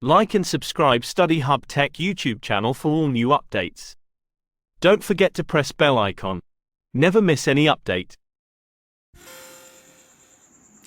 Like and subscribe Study Hub Tech YouTube channel for all new updates. Don't forget to press bell icon. Never miss any update.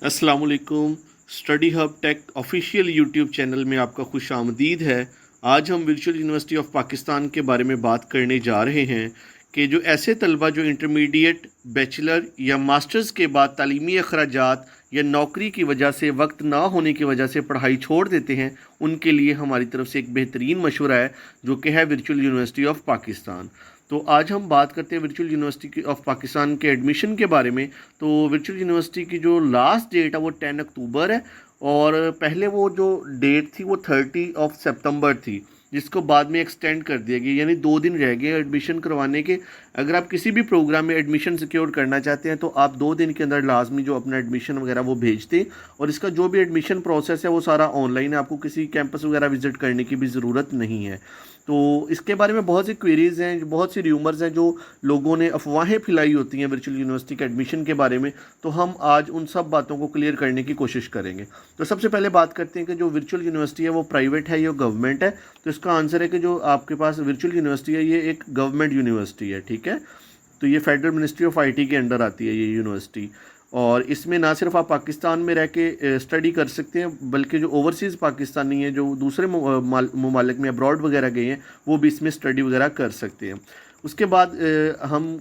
अस्सलाम वालेकुम। Study hub tech official YouTube channel में आपका खुश आमदीद है। आज हम virtual university of Pakistan के बारे में बात करने जा रहे हैं कि जो ऐसे तलबा जो इंटरमीडिएट, बैचलर या मास्टर्स के बाद तालीमी अखराजात या नौकरी की वजह से, वक्त ना होने की वजह से पढ़ाई छोड़ देते हैं, उनके लिए हमारी तरफ से एक बेहतरीन मशवरा है जो कि है वर्चुअल यूनिवर्सिटी ऑफ पाकिस्तान। तो आज हम बात करते हैं वर्चुअल यूनिवर्सिटी ऑफ पाकिस्तान के एडमिशन के बारे में। तो वर्चुअल यूनिवर्सिटी की जो लास्ट डेट है वो 10 अक्टूबर है और पहले वो जो डेट थी वो 30 सितंबर थी, जिसको बाद में एक्सटेंड कर दिया गया, यानी 2 दिन रह गए एडमिशन करवाने के। अगर आप किसी भी प्रोग्राम में एडमिशन सिक्योर करना चाहते हैं तो आप 2 दिन के अंदर लाजमी जो अपना एडमिशन वगैरह वो भेज दें। और इसका जो भी एडमिशन प्रोसेस है वो सारा ऑनलाइन है, आपको किसी कैंपस वगैरह विजिट करने की भी ज़रूरत नहीं है। तो इसके बारे में बहुत सी क्वेरीज़ हैं, बहुत सी र्यूमर्स हैं जो लोगों ने अफवाहें फैलाई होती हैं वर्चुअल यूनिवर्सिटी के एडमिशन के बारे में। तो हम आज उन सब बातों को क्लियर करने की कोशिश करेंगे। तो सबसे पहले बात करते हैं कि जो वर्चुअल यूनिवर्सिटी है वो प्राइवेट है या गवर्नमेंट है। तो इसका आंसर है कि जो आपके पास वर्चुअल यूनिवर्सिटी है ये एक गवर्नमेंट यूनिवर्सिटी है, ठीक है। तो ये फेडरल मिनिस्ट्री ऑफ IT के अंडर आती है ये यूनिवर्सिटी। और इसमें ना सिर्फ आप पाकिस्तान में रह के स्टडी कर सकते हैं, बल्कि जो ओवरसीज़ पाकिस्तानी हैं जो दूसरे ममालिक में अब्रॉड वगैरह गए हैं वो भी इसमें स्टडी वगैरह कर सकते हैं। उसके बाद हम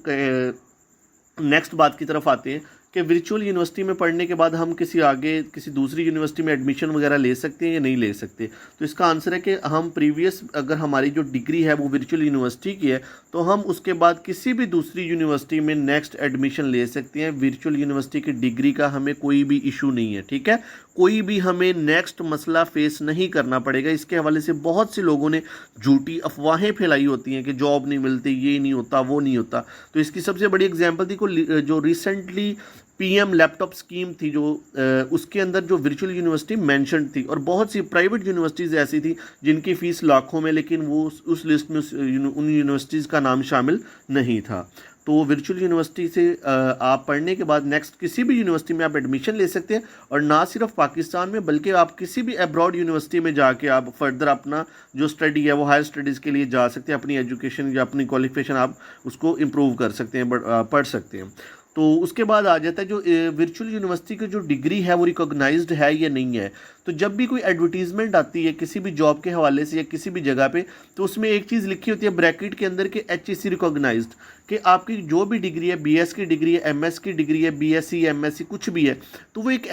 नेक्स्ट बात की तरफ आते हैं कि वर्चुअल यूनिवर्सिटी में पढ़ने के बाद हम किसी दूसरी यूनिवर्सिटी में एडमिशन वगैरह ले सकते हैं या नहीं ले सकते। तो इसका आंसर है कि हम प्रीवियस, अगर हमारी जो डिग्री है वो वर्चुअल यूनिवर्सिटी की है तो हम उसके बाद किसी भी दूसरी यूनिवर्सिटी में नेक्स्ट एडमिशन ले सकते हैं। वर्चुअल यूनिवर्सिटी की डिग्री का हमें कोई भी इशू नहीं है, ठीक है। कोई भी हमें नेक्स्ट मसला फेस नहीं करना पड़ेगा। इसके हवाले से बहुत से लोगों ने झूठी अफवाहें फैलाई होती हैं कि जॉब नहीं मिलती, ये नहीं होता, वो नहीं होता। तो इसकी सबसे बड़ी एग्जांपल थी जो रिसेंटली PM लैपटॉप स्कीम थी, जो उसके अंदर जो वर्चुअल यूनिवर्सिटी मेंशन थी। और बहुत सी प्राइवेट यूनिवर्सिटीज़ ऐसी थी जिनकी फ़ीस लाखों में, लेकिन वो उस लिस्ट में उन यूनिवर्सिटीज़ का नाम शामिल नहीं था। तो वर्चुअल यूनिवर्सिटी से आप पढ़ने के बाद नेक्स्ट किसी भी यूनिवर्सिटी में आप एडमिशन ले सकते हैं। और ना सिर्फ पाकिस्तान में बल्कि आप किसी भी अब्रॉड यूनिवर्सिटी में जाके आप फर्दर अपना जो स्टडी है वो हायर स्टडीज़ के लिए जा सकते हैं। अपनी एजुकेशन या अपनी क्वालिफिकेशन आप उसको इम्प्रूव कर सकते हैं, पढ़ सकते हैं। तो उसके बाद आ जाता है जो वर्चुअल यूनिवर्सिटी की जो डिग्री है वो रिकॉग्नाइज्ड है या नहीं है। तो जब भी कोई एडवर्टीजमेंट आती है किसी भी जॉब के हवाले से या किसी भी जगह पे, तो उसमें एक चीज़ लिखी होती है ब्रैकेट के अंदर कि HEC रिकॉग्नाइज्ड, कि आपकी जो भी डिग्री है, BS की डिग्री है, MS की डिग्री है, BSc MSc कुछ भी है, तो वो एक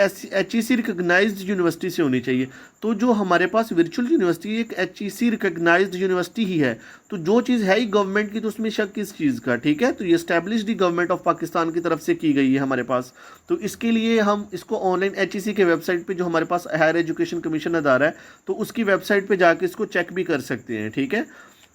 HEC रिकॉग्नाइज्ड यूनिवर्सिटी से होनी चाहिए। तो जो हमारे पास वर्चुअल यूनिवर्सिटी एक HEC रिकॉग्नाइज्ड यूनिवर्सिटी ही है। तो जो चीज़ है ही गवर्नमेंट की, तो उसमें शक किस चीज़ का, ठीक है। तो ये established he government of Pakistan की तरफ से की गई है हमारे पास। तो इसके लिए हम इसको ऑनलाइन HEC के वेबसाइट पे, जो हमारे पास हायर एजुकेशन कमीशन अदारा है, तो उसकी वेबसाइट पे जाके इसको चेक भी कर सकते हैं, ठीक है।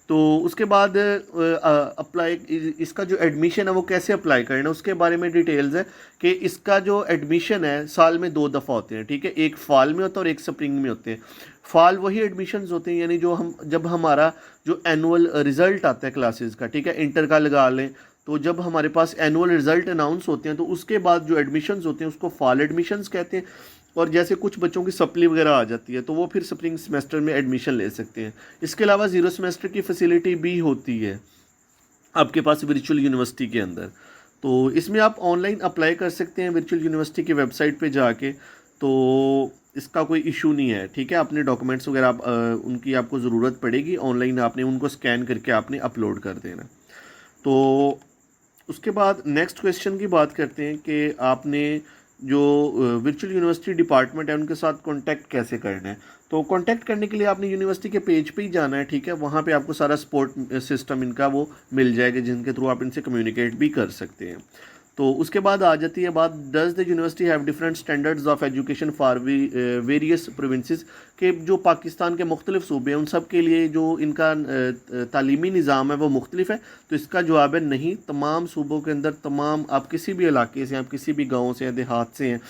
तो उसके बाद अप्लाई, इसका जो एडमिशन है वो कैसे अप्लाई करना है उसके बारे में डिटेल्स है कि इसका जो एडमिशन है साल में 2 दफ़ा होते हैं, ठीक है। एक फाल में होता है और एक स्प्रिंग में होते हैं। फाल वही एडमिशन्स होते हैं, यानी जब हमारा जो एनुअल रिज़ल्ट आता है क्लासेस का, ठीक है, इंटर का लगा लें, तो जब हमारे पास एनुअल रिज़ल्ट अनाउंस होते हैं तो उसके बाद जो एडमिशन्स होते हैं उसको फॉल एडमिशन्स कहते हैं। और जैसे कुछ बच्चों की सप्ली वगैरह आ जाती है तो वो फिर स्प्रिंग सेमेस्टर में एडमिशन ले सकते हैं। इसके अलावा 0 सेमेस्टर की फैसिलिटी भी होती है आपके पास वर्चुअल यूनिवर्सिटी के अंदर। तो इसमें आप ऑनलाइन अप्लाई कर सकते हैं वर्चुअल यूनिवर्सिटी की वेबसाइट पे जाके। तो इसका कोई इशू नहीं है, ठीक है। अपने डॉक्यूमेंट्स वगैरह उनकी आपको ज़रूरत पड़ेगी, ऑनलाइन आपने उनको स्कैन करके आपने अपलोड कर देना। तो उसके बाद नेक्स्ट क्वेश्चन की बात करते हैं कि आपने जो वर्चुअल यूनिवर्सिटी डिपार्टमेंट है उनके साथ कांटेक्ट कैसे करना है। तो कांटेक्ट करने के लिए आपने यूनिवर्सिटी के पेज पे ही जाना है, ठीक है। वहाँ पे आपको सारा सपोर्ट सिस्टम इनका वो मिल जाएगा जिनके थ्रू आप इनसे कम्युनिकेट भी कर सकते हैं। तो उसके बाद आ जाती है बात, does the university have different standards of education for various provinces, के जो पाकिस्तान के मुख्तलिफ सूबे हैं उन सब के लिए जो इनका तालीमी निज़ाम है वो मुख्तलिफ है। तो इसका जवाब है नहीं। तमाम सूबों के अंदर, तमाम, आप किसी भी इलाके से, आप किसी भी गाँव से या देहात से हैं,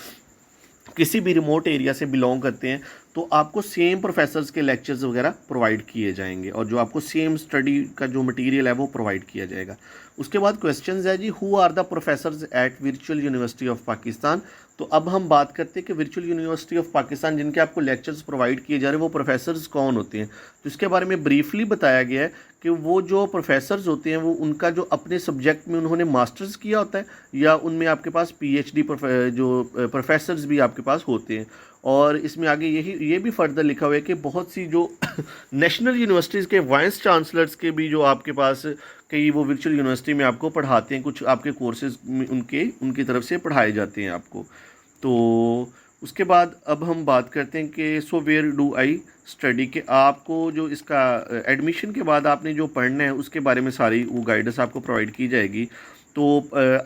किसी भी रिमोट एरिया से बिलोंग करते हैं, तो आपको सेम प्रोफेसर्स के लेक्चर्स वगैरह प्रोवाइड किए जाएंगे और जो आपको सेम स्टडी का जो मटेरियल है वो प्रोवाइड किया जाएगा। उसके बाद क्वेश्चंस है जी, who are the professors at virtual university of Pakistan. तो अब हम बात करते हैं कि वर्चुअल यूनिवर्सिटी ऑफ पाकिस्तान जिनके आपको लेक्चर्स प्रोवाइड किए जा रहे हैं वो प्रोफेसर्स कौन होते हैं। तो इसके बारे में ब्रीफली बताया गया है कि वो जो प्रोफेसर्स होते हैं वो उनका जो अपने सब्जेक्ट में उन्होंने मास्टर्स किया होता है या उनमें आपके पास पीएचडी जो प्रोफेसर्स भी आपके पास होते हैं। और इसमें आगे ये भी फर्दर लिखा हुआ है कि बहुत सी जो नेशनल यूनिवर्सिटीज़ के वाइस चांसलर्स के भी जो आपके पास कई वो वर्चुअल यूनिवर्सिटी में आपको पढ़ाते हैं, कुछ आपके कोर्सेज उनकी तरफ से पढ़ाए जाते हैं आपको। तो उसके बाद अब हम बात करते हैं कि so where do I study, के आपको जो इसका एडमिशन के बाद आपने जो पढ़ना है उसके बारे में सारी वो गाइडेंस आपको प्रोवाइड की जाएगी। तो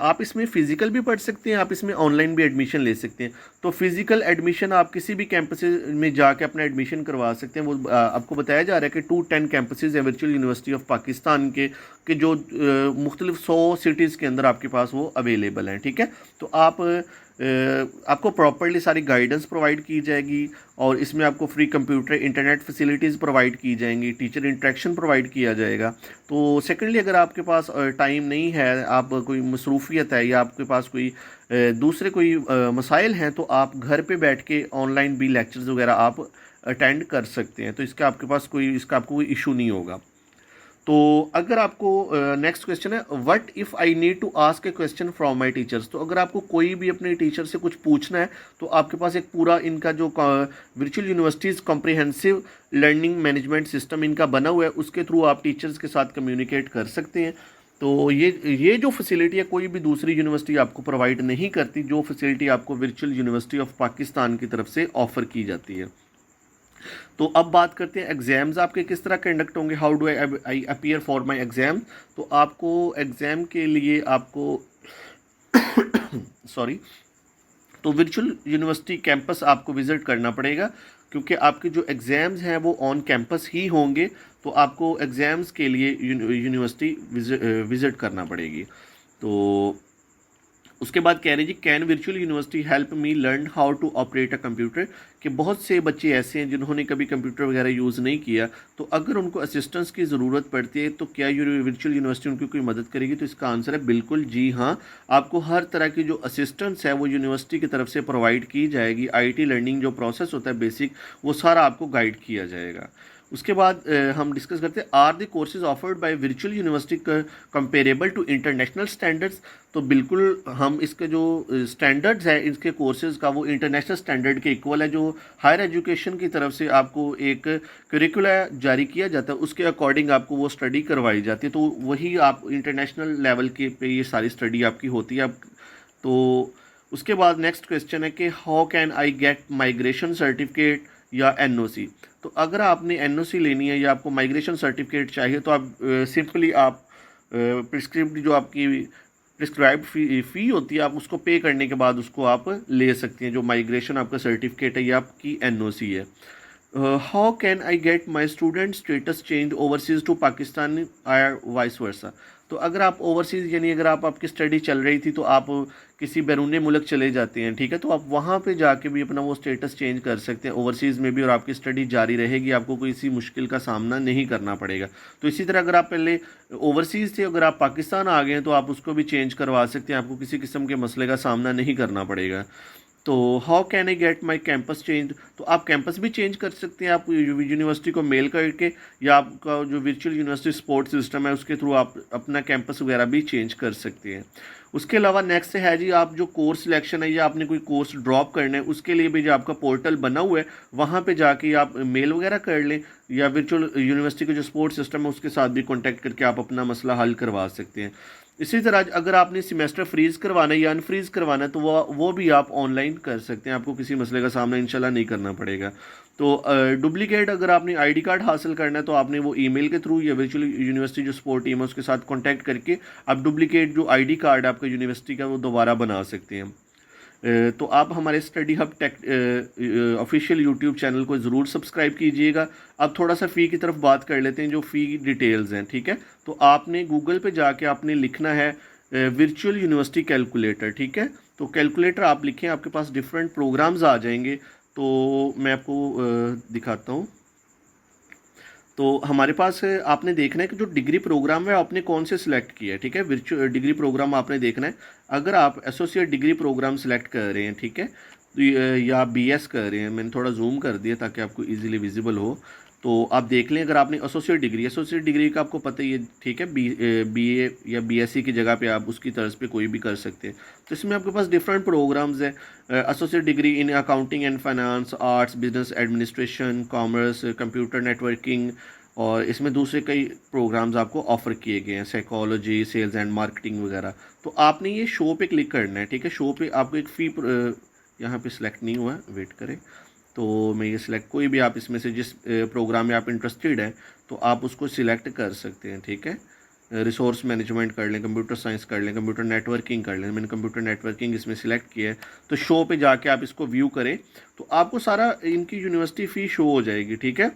आप इसमें फ़िज़िकल भी पढ़ सकते हैं, आप इसमें ऑनलाइन भी एडमिशन ले सकते हैं। तो फिज़िकल एडमिशन आप किसी भी कैंपस में जाके अपना एडमिशन करवा सकते हैं। वो आपको बताया जा रहा है कि 210 कैंपसेस है वर्चुअल यूनिवर्सिटी ऑफ पाकिस्तान के जो मुख्तलिफ 100 सिटीज़ के अंदर आपके पास वो अवेलेबल हैं, ठीक है। तो आपको प्रॉपरली सारी गाइडेंस प्रोवाइड की जाएगी और इसमें आपको free computer internet facilities provide की जाएंगी, टीचर इंटरेक्शन प्रोवाइड किया जाएगा। तो सेकेंडली अगर आपके पास टाइम नहीं है, आप कोई मसरूफियत है या आपके पास कोई दूसरे कोई मसाइल हैं, तो आप घर पे बैठ के ऑनलाइन भी लेक्चर्स वगैरह आप अटेंड कर सकते हैं। तो इसका आपको कोई इशू नहीं होगा। तो अगर आपको नेक्स्ट क्वेश्चन है, what if I need to ask a question from my teachers. तो अगर आपको कोई भी अपने टीचर से कुछ पूछना है तो आपके पास एक पूरा इनका जो virtual universities comprehensive learning management system इनका बना हुआ है, उसके थ्रू आप टीचर्स के साथ कम्युनिकेट कर सकते हैं। तो ये जो फैसिलिटी है कोई भी दूसरी यूनिवर्सिटी आपको प्रोवाइड नहीं करती, जो फैसिलिटी आपको वर्चुअल यूनिवर्सिटी ऑफ पाकिस्तान की तरफ से ऑफ़र की जाती है। तो अब बात करते हैं एग्ज़ाम्स आपके किस तरह कंडक्ट होंगे, how do I appear for my exam. तो आपको एग्ज़ाम के लिए आपको सॉरी तो वर्चुअल यूनिवर्सिटी कैंपस आपको विज़िट करना पड़ेगा, क्योंकि आपके जो एग्ज़ाम्स हैं वो ऑन कैंपस ही होंगे। तो आपको एग्ज़ाम्स के लिए यूनिवर्सिटी विज़िट करना पड़ेगी। तो उसके बाद कह रहे हैं जी, can virtual university help me learn how to operate a computer. कि बहुत से बच्चे ऐसे हैं जिन्होंने कभी कंप्यूटर वगैरह यूज़ नहीं किया, तो अगर उनको असिस्टेंस की ज़रूरत पड़ती है तो क्या वर्चुअल यूनिवर्सिटी उनकी कोई मदद करेगी। तो इसका आंसर है बिल्कुल जी हाँ। आपको हर तरह की जो असिस्टेंस है वो यूनिवर्सिटी की तरफ से प्रोवाइड की जाएगी। IT लर्निंग जो प्रोसेस होता है बेसिक, वो सारा आपको गाइड किया जाएगा। उसके बाद हम डिस्कस करते हैं, are the courses offered by virtual university comparable to international standards. तो बिल्कुल हम इसके जो स्टैंडर्ड्स है इसके कोर्सेज का वो इंटरनेशनल स्टैंडर्ड के इक्वल है। जो हायर एजुकेशन की तरफ से आपको एक करिकुला जारी किया जाता है उसके अकॉर्डिंग आपको वो स्टडी करवाई जाती है। तो वही आप इंटरनेशनल लेवल के पे ये सारी स्टडी आपकी होती है। तो उसके बाद नेक्स्ट क्वेश्चन है कि how can I gate migration certificate या NOC। तो अगर आपने NOC लेनी है या आपको माइग्रेशन सर्टिफिकेट चाहिए तो आप सिंपली आप प्रिस्क्रिप्ट जो आपकी प्रिस्क्राइब्ड फ़ी होती है आप उसको पे करने के बाद उसको आप ले सकते हैं। जो माइग्रेशन आपका सर्टिफिकेट है या आपकी NOC है। How can I get my student status change overseas to Pakistan or vice versa. तो अगर आप ओवरसीज़ यानी अगर आपकी स्टडी चल रही थी तो आप किसी बैरून मुल्क चले जाते हैं, ठीक है, तो आप वहाँ पे जाके भी अपना वो स्टेटस चेंज कर सकते हैं ओवरसीज़ में भी, और आपकी स्टडी जारी रहेगी, आपको कोई इसी मुश्किल का सामना नहीं करना पड़ेगा। तो इसी तरह अगर आप पहले ओवरसीज़ थे, अगर आप पाकिस्तान आ गए हैं तो आप उसको भी चेंज करवा सकते हैं, आपको किसी किस्म के मसले का सामना नहीं करना पड़ेगा। तो how can I get my campus change. तो आप कैंपस भी चेंज कर सकते हैं, आप यूनिवर्सिटी को मेल करके, या आपका जो वर्चुअल यूनिवर्सिटी सपोर्ट सिस्टम है उसके थ्रू आप अपना कैंपस वगैरह भी चेंज कर सकते हैं। उसके अलावा नेक्स्ट है जी, आप जो कोर्स सिलेक्शन है या आपने कोई कोर्स ड्रॉप करना है उसके लिए भी जो आपका पोर्टल बना हुआ है वहाँ पे जाके आप मेल वगैरह कर लें, या वर्चुअल यूनिवर्सिटी का जो सपोर्ट सिस्टम है उसके साथ भी कॉन्टैक्ट करके आप अपना मसला हल करवा सकते हैं। इसी तरह अगर आपने सेमेस्टर फ्रीज़ करवाना है या अनफ्रीज़ करवाना है तो वो भी आप ऑनलाइन कर सकते हैं, आपको किसी मसले का सामना इंशाल्लाह नहीं करना पड़ेगा। तो डुप्लीकेट अगर आपने ID कार्ड हासिल करना है तो आपने वो ईमेल के थ्रू या वर्चुअल यूनिवर्सिटी जो सपोर्ट टीम है उसके साथ कांटेक्ट करके आप डुप्लीकेट जो ID कार्ड आपका यूनिवर्सिटी का वो दोबारा बना सकते हैं। तो आप हमारे study hub tech official YouTube channel को ज़रूर सब्सक्राइब कीजिएगा। अब थोड़ा सा फ़ी की तरफ बात कर लेते हैं, जो फ़ी डिटेल्स हैं, ठीक है। तो आपने गूगल पे जाके आपने लिखना है वर्चुअल यूनिवर्सिटी कैलकुलेटर, ठीक है। तो कैलकुलेटर आप लिखें, आपके पास डिफरेंट प्रोग्राम्स आ जाएंगे। तो मैं आपको दिखाता हूँ। तो हमारे पास है, आपने देखना है कि जो डिग्री प्रोग्राम है आपने कौन से सिलेक्ट किया है, ठीक है। वर्चुअल डिग्री प्रोग्राम आपने देखना है। अगर आप एसोसिएट डिग्री प्रोग्राम सिलेक्ट कर रहे हैं, ठीक है, तो या बीएस कर रहे हैं, मैंने थोड़ा जूम कर दिया ताकि आपको इजीली विजिबल हो। तो आप देख लें, अगर आपने एसोसिएट डिग्री का आपको पता ही है, ठीक है, बीए या बीएससी की जगह पे आप उसकी तर्ज पे कोई भी कर सकते हैं। तो इसमें आपके पास डिफरेंट प्रोग्राम्स हैं। Associate degree in accounting and finance, arts, business administration, commerce, computer networking, और इसमें दूसरे कई प्रोग्राम्स आपको ऑफर किए गए हैं, साइकोलॉजी, सेल्स एंड मार्केटिंग वगैरह। तो आपने ये शो पे क्लिक करना है, ठीक है। शो पे आपको एक फ़ी यहाँ पे सिलेक्ट नहीं हुआ है, वेट करें। तो मैं ये सिलेक्ट, कोई भी आप इसमें से जिस प्रोग्राम में आप इंटरेस्टेड हैं तो आप उसको सिलेक्ट कर सकते हैं, ठीक है। रिसोर्स मैनेजमेंट कर लें, कंप्यूटर साइंस कर लें, कंप्यूटर नेटवर्किंग कर लें। मैंने कंप्यूटर नेटवर्किंग इसमें सिलेक्ट किया है। तो शो पे जाके आप इसको व्यू करें तो आपको सारा इनकी यूनिवर्सिटी फ़ी शो हो जाएगी, ठीक है।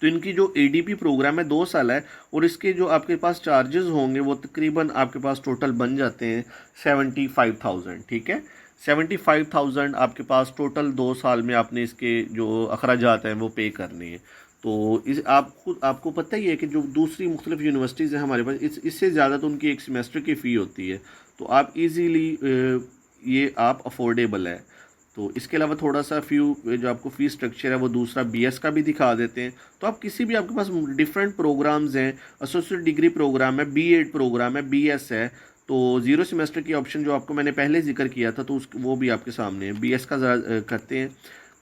तो इनकी जो एडीपी प्रोग्राम है 2 साल है, और इसके जो आपके पास चार्जेस होंगे वो तकरीबन आपके पास टोटल बन जाते हैं 75,000, ठीक है। 75,000 आपके पास टोटल 2 साल में आपने इसके जो अखराजात हैं वो पे करने हैं। तो इस आपको पता ही है कि जो दूसरी मुख्तलिफ यूनिवर्सिटीज़ हैं हमारे पास, इससे ज़्यादा तो उनकी एक सेमेस्टर की फ़ी होती है। तो आप इजीली ये आप अफोर्डेबल है। तो इसके अलावा थोड़ा सा जो आपको फ़ी स्ट्रक्चर है वो दूसरा बीएस का भी दिखा देते हैं। तो आप किसी भी, आपके पास डिफरेंट प्रोग्राम्स हैं, एसोसिएट डिग्री प्रोग्राम है, बीएड प्रोग्राम है, बीएस है। तो 0 सेमेस्टर की ऑप्शन जो आपको मैंने पहले जिक्र किया था, तो वो भी आपके सामने है। बीएस का ज़रा करते हैं,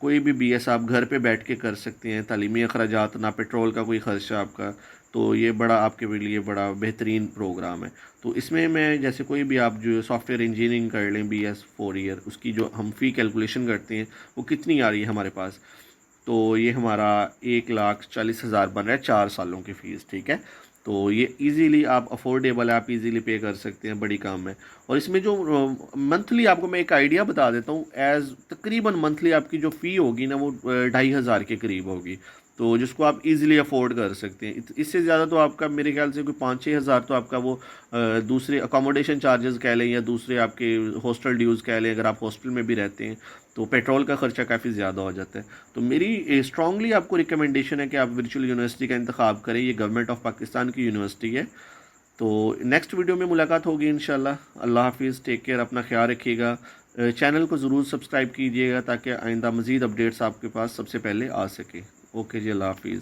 कोई भी बीएस आप घर पे बैठ के कर सकते हैं, तालीमी अखराजात, ना पेट्रोल का कोई ख़र्चा आपका। तो ये बड़ा आपके लिए बड़ा बेहतरीन प्रोग्राम है। तो इसमें मैं जैसे कोई भी आप जो सॉफ्टवेयर इंजीनियरिंग कर लें बीएस 4 ईयर, उसकी जो हम फ़ी कैलकुलेशन करते हैं वो कितनी आ रही है हमारे पास। तो ये हमारा 1,40,000 बन रहा है 4 सालों की फ़ीस, ठीक है। तो ये इजीली आप अफोर्डेबल है, आप इजीली पे कर सकते हैं, बड़ी काम है। और इसमें जो मंथली आपको मैं एक आइडिया बता देता हूँ, एज तकरीबन मंथली आपकी जो फ़ी होगी ना वो 2,500 के करीब होगी। तो जिसको आप इजीली अफोर्ड कर सकते हैं। इससे ज़्यादा तो आपका मेरे ख्याल से कोई 5-6 हज़ार तो आपका वो दूसरे अकोमोडेशन चार्जेस कह लें या दूसरे आपके हॉस्टल ड्यूज़ कह लें, अगर आप हॉस्टल में भी रहते हैं तो पेट्रोल का ख़र्चा काफ़ी ज़्यादा हो जाता है। तो मेरी स्ट्रांगली आपको रिकमेंडेशन है कि आप वर्चुअल यूनिवर्सिटी का इंतखाब करें। ये गवर्नमेंट ऑफ पाकिस्तान की यूनिवर्सिटी है। तो नेक्स्ट वीडियो में मुलाकात होगी इंशाल्लाह। अल्लाह हाफिज़, टेक केयर, अपना ख्याल रखिएगा। चैनल को ज़रूर सब्सक्राइब कीजिएगा ताकि आइंदा मज़ीद अपडेट्स आपके पास सबसे पहले आ सके। ओके जी, अल्लाह हाफिज़।